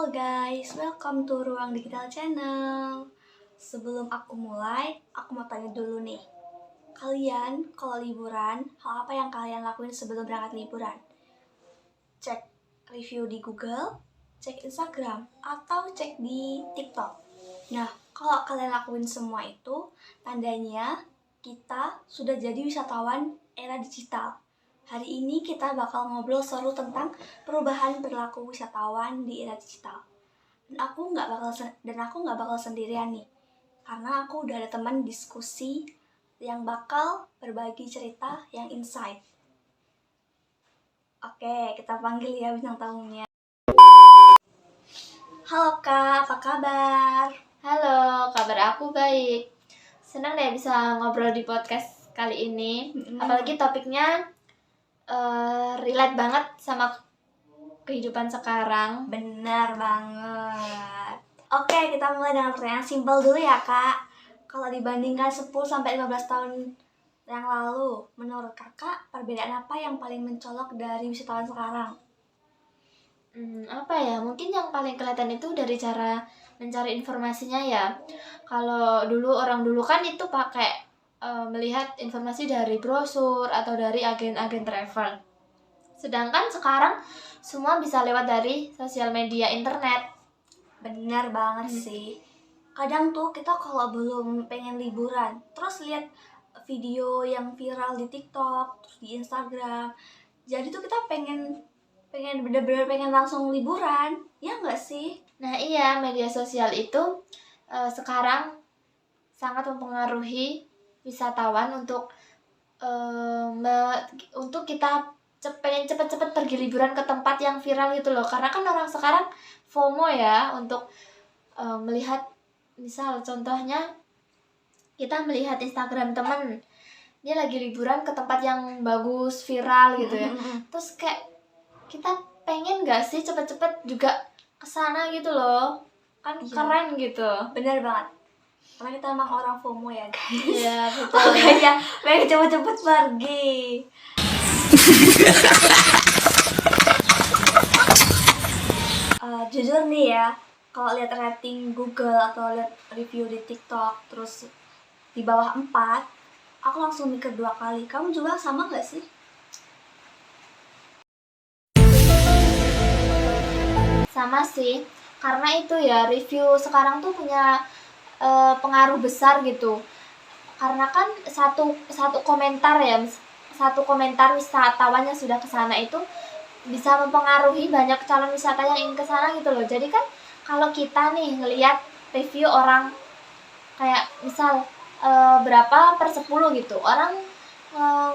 Halo guys, welcome to Ruang Digital Channel. Sebelum aku mulai, aku mau tanya dulu nih. Kalian kalau liburan, hal apa yang kalian lakuin sebelum berangkat liburan? Cek review di Google, cek Instagram, atau cek di TikTok. Nah, kalau kalian lakuin semua itu, tandanya kita sudah jadi wisatawan era digital. Hari ini kita bakal ngobrol seru tentang perubahan perilaku wisatawan di era digital. Dan aku nggak bakal sendirian nih, karena aku udah ada teman diskusi yang bakal berbagi cerita yang insight. Oke, kita panggil ya bintang tamunya. Halo Kak, apa kabar? Halo, kabar aku baik. Senang deh bisa ngobrol di podcast kali ini. Apalagi topiknya relate banget sama kehidupan sekarang. Benar banget. Oke, kita mulai dengan pertanyaan simpel dulu ya Kak. Kalau dibandingkan 10-15 tahun yang lalu, menurut Kakak perbedaan apa yang paling mencolok dari wisatawan sekarang? Apa ya? Mungkin yang paling kelihatan itu dari cara mencari informasinya ya. Kalau orang dulu kan itu pakai melihat informasi dari brosur atau dari agen-agen travel. Sedangkan sekarang semua bisa lewat dari sosial media internet. Benar banget sih. Kadang tuh kita kalau belum pengen liburan, terus lihat video yang viral di TikTok, terus di Instagram. Jadi tuh kita pengen bener-bener pengen langsung liburan, ya nggak sih? Nah iya, media sosial itu sekarang sangat mempengaruhi wisatawan untuk kita pengen cepet-cepet pergi liburan ke tempat yang viral gitu loh. Karena kan orang sekarang FOMO ya untuk melihat, misal contohnya kita melihat Instagram temen, dia lagi liburan ke tempat yang bagus, viral gitu ya. Terus kayak kita pengen gak sih cepet-cepet juga kesana gitu loh, kan iya. Keren gitu. Bener banget, karena kita emang orang FOMO ya guys. Iya betul. Makanya pengen cepet-cepet pergi. Jujur nih ya, kalau lihat rating Google atau lihat review di TikTok terus di bawah 4, aku langsung mikir 2 kali. Kamu juga sama gak sih? Sama sih, karena itu ya review sekarang tuh punya pengaruh besar gitu. Karena kan satu komentar ya, satu komentar wisatawan yang sudah kesana itu bisa mempengaruhi banyak calon wisata yang ingin kesana gitu loh. Jadi kan kalau kita nih ngelihat review orang kayak misal berapa per 10 gitu, orang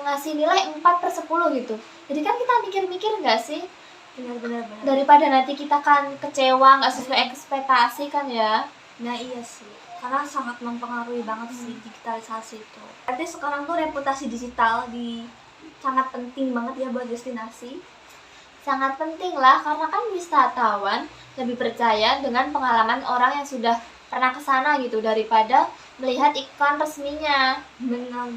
ngasih nilai 4/10 gitu. Jadi kan kita mikir-mikir gak sih? Benar. Daripada nanti kita kan kecewa, nggak sesuai ekspektasi kan ya. Nah iya sih, karena sangat mempengaruhi banget sih digitalisasi itu. Berarti sekarang tuh reputasi digital sangat penting banget ya buat destinasi. Sangat penting lah, karena kan wisatawan lebih percaya dengan pengalaman orang yang sudah pernah kesana gitu daripada melihat iklan resminya. Benar.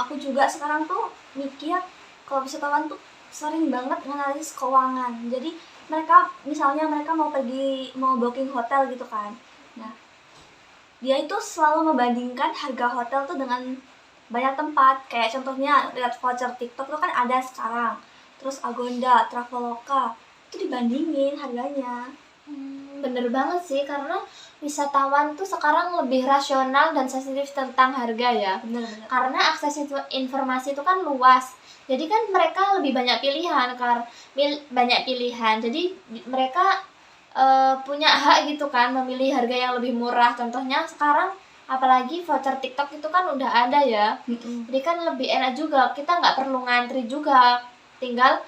Aku juga sekarang tuh mikir kalau wisatawan tuh sering banget nganalisis keuangan. Jadi mereka mau booking hotel gitu kan. Nah, dia itu selalu membandingkan harga hotel tuh dengan banyak tempat. Kayak contohnya lihat voucher TikTok tuh kan ada sekarang. Terus Agoda, Traveloka, itu dibandingin harganya. Bener banget sih, karena wisatawan tuh sekarang lebih rasional dan sensitif tentang harga ya. Bener. Karena akses informasi itu kan luas. Jadi kan mereka lebih banyak pilihan. Jadi mereka punya hak gitu kan memilih harga yang lebih murah. Contohnya sekarang apalagi voucher TikTok itu kan udah ada ya. Jadi kan lebih enak juga. Kita nggak perlu ngantri juga. Tinggal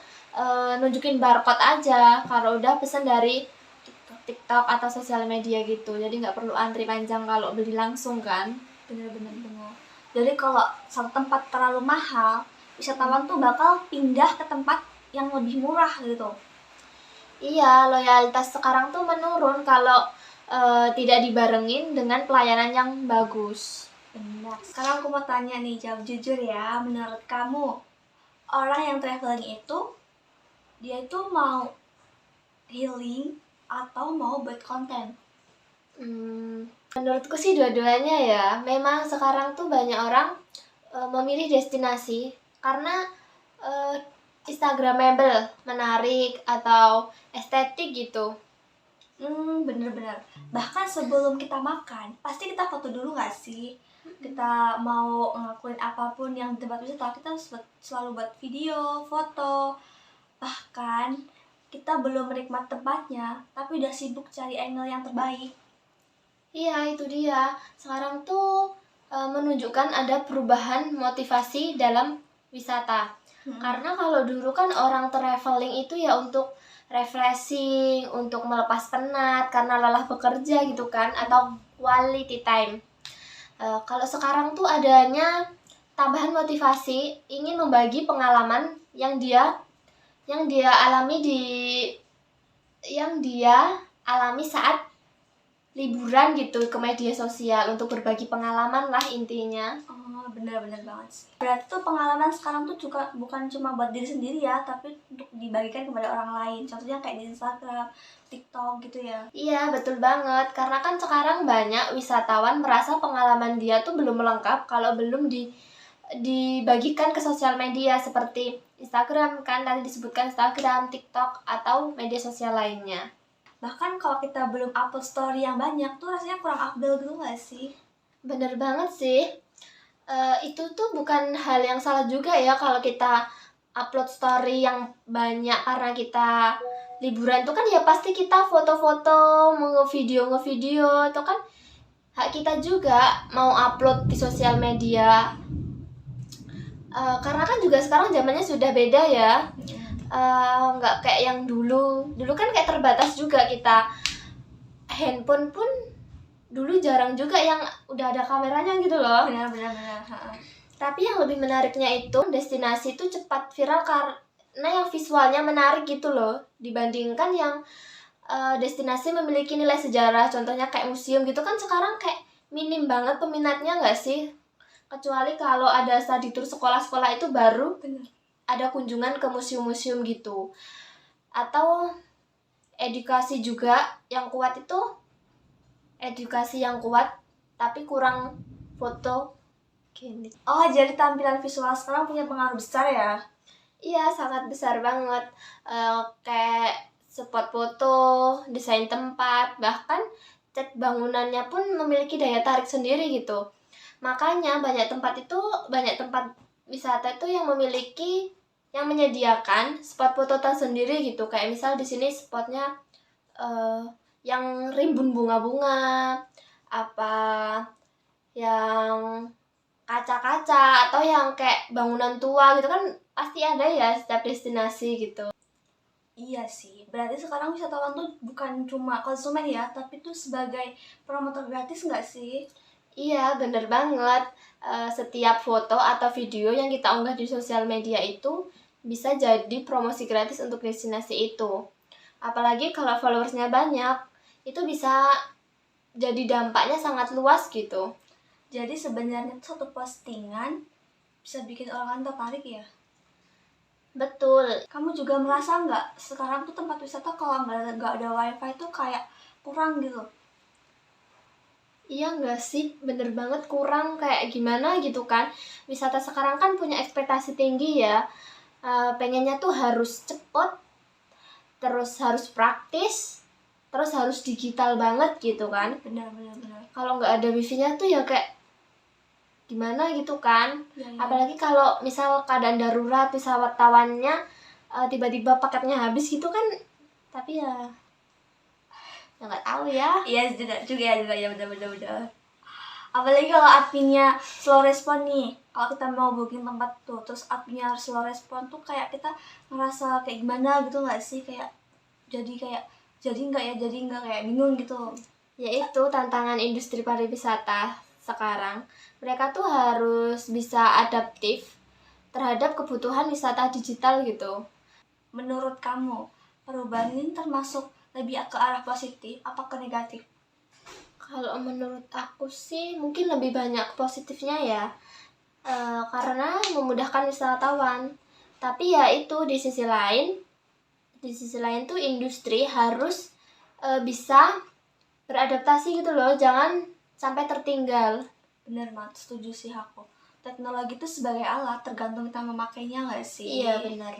nunjukin barcode aja kalau udah pesen dari TikTok atau sosial media gitu. Jadi nggak perlu antri panjang kalau beli langsung kan. Bener. Jadi kalau satu tempat terlalu mahal, wisatawan tuh bakal pindah ke tempat yang lebih murah gitu. Iya, loyalitas sekarang tuh menurun kalau tidak dibarengin dengan pelayanan yang bagus. Benar. Sekarang aku mau tanya nih, jawab jujur ya. Menurut kamu, orang yang traveling itu, dia itu mau healing atau mau buat konten? Menurutku sih dua-duanya ya. Memang sekarang tuh banyak orang memilih destinasi karena uh, Instagramable, menarik atau estetik gitu. Bener-bener. Bahkan sebelum kita makan, pasti kita foto dulu gak sih? Kita mau ngelakuin apapun yang di tempat wisata, kita selalu buat video, foto. Bahkan kita belum menikmati tempatnya, tapi udah sibuk cari angle yang terbaik. Iya, itu dia. Sekarang tuh menunjukkan ada perubahan motivasi dalam wisata. Karena kalau dulu kan orang traveling itu ya untuk refreshing, untuk melepas penat karena lelah bekerja gitu kan, atau quality time. Kalau sekarang tuh adanya tambahan motivasi, ingin membagi pengalaman yang dia alami saat liburan gitu ke media sosial untuk berbagi pengalaman lah intinya. Oh, bener-bener banget sih. Berarti tuh pengalaman sekarang tuh juga bukan cuma buat diri sendiri ya, tapi untuk dibagikan kepada orang lain. Contohnya kayak di Instagram, TikTok gitu ya. Iya, betul banget. Karena kan sekarang banyak wisatawan merasa pengalaman dia tuh belum lengkap kalau belum dibagikan ke sosial media seperti Instagram kan, tadi disebutkan Instagram, TikTok, atau media sosial lainnya. Bahkan kalau kita belum upload story yang banyak tuh rasanya kurang afdol gitu gak sih? Bener banget sih. Itu tuh bukan hal yang salah juga ya kalau kita upload story yang banyak karena kita liburan tuh kan ya pasti kita foto-foto, mau ngevideo itu kan hak kita juga mau upload di sosial media. Karena kan juga sekarang zamannya sudah beda ya. Nggak kayak yang dulu kan kayak terbatas juga kita, handphone pun dulu jarang juga yang udah ada kameranya gitu loh. Benar. Tapi yang lebih menariknya itu destinasi itu cepat viral karena yang visualnya menarik gitu loh, dibandingkan yang destinasi memiliki nilai sejarah, contohnya kayak museum gitu kan sekarang kayak minim banget peminatnya nggak sih, kecuali kalau ada study tour sekolah-sekolah itu baru Benar. ada kunjungan ke museum-museum gitu. Atau edukasi juga yang kuat itu edukasi yang kuat tapi kurang foto gini. Oh, jadi tampilan visual sekarang punya pengaruh besar ya? Iya, sangat besar banget. Kayak spot foto, desain tempat, bahkan cat bangunannya pun memiliki daya tarik sendiri gitu. Makanya banyak tempat wisata itu yang menyediakan spot foto tersendiri gitu. Kayak misal di sini spotnya yang rimbun bunga-bunga, apa yang kaca-kaca atau yang kayak bangunan tua gitu kan pasti ada ya setiap destinasi gitu. Iya sih, berarti sekarang wisatawan tuh bukan cuma konsumen ya, tapi tuh sebagai promotor gratis nggak sih? Iya, bener banget. Setiap foto atau video yang kita unggah di sosial media itu bisa jadi promosi gratis untuk destinasi itu. Apalagi kalau followersnya banyak, itu bisa jadi dampaknya sangat luas gitu. Jadi sebenarnya tuh satu postingan bisa bikin orang tertarik ya? Betul. Kamu juga merasa nggak sekarang tuh tempat wisata kalau nggak ada wifi tuh kayak kurang gitu? Iya nggak sih, bener banget kurang kayak gimana gitu kan. Wisata sekarang kan punya ekspektasi tinggi ya. Pengennya tuh harus cepet, terus harus praktis, terus harus digital banget gitu kan. Benar. Kalau nggak ada wifi-nya tuh ya kayak gimana gitu kan. Ya. Apalagi kalau misal keadaan darurat wisatawannya tiba-tiba paketnya habis gitu kan. Tapi ya nggak tahu ya. Iya juga ya benar. Apalagi kalau adminnya slow respon nih, kalau kita mau booking tempat tuh terus adminnya slow respon tuh kayak kita ngerasa kayak gimana gitu nggak sih, kayak jadi nggak kayak bingung gitu. Yaitu tantangan industri pariwisata sekarang. Mereka tuh harus bisa adaptif terhadap kebutuhan wisata digital gitu. Menurut kamu perubahan ini termasuk lebih ke arah positif apa ke negatif? Kalau menurut aku sih mungkin lebih banyak positifnya ya, karena memudahkan wisatawan. Tapi ya itu di sisi lain tuh industri harus bisa beradaptasi gitu loh, jangan sampai tertinggal. Bener banget, setuju sih aku. Teknologi itu sebagai alat, tergantung kita memakainya nggak sih? Iya benar.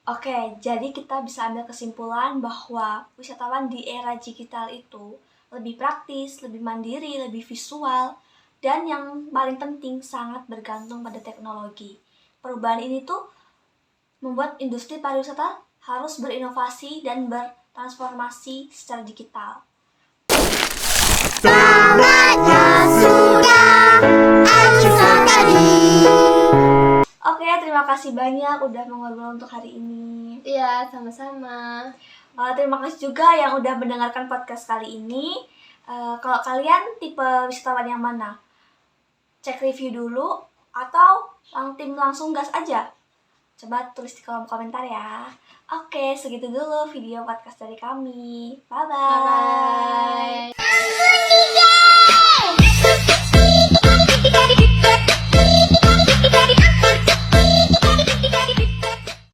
Oke, jadi kita bisa ambil kesimpulan bahwa wisatawan di era digital itu lebih praktis, lebih mandiri, lebih visual, dan yang paling penting sangat bergantung pada teknologi. Perubahan ini tuh membuat industri pariwisata harus berinovasi dan bertransformasi secara digital. Saatnya sudah akhir tadi. Oke, terima kasih banyak udah mengobrol untuk hari ini. Iya, sama-sama. Terima kasih juga yang udah mendengarkan podcast kali ini. Kalau kalian tipe wisatawan yang mana? Cek review dulu atau langsung gas aja? Coba tulis di kolom komentar ya. Oke, segitu dulu video podcast dari kami. Bye-bye. Bye.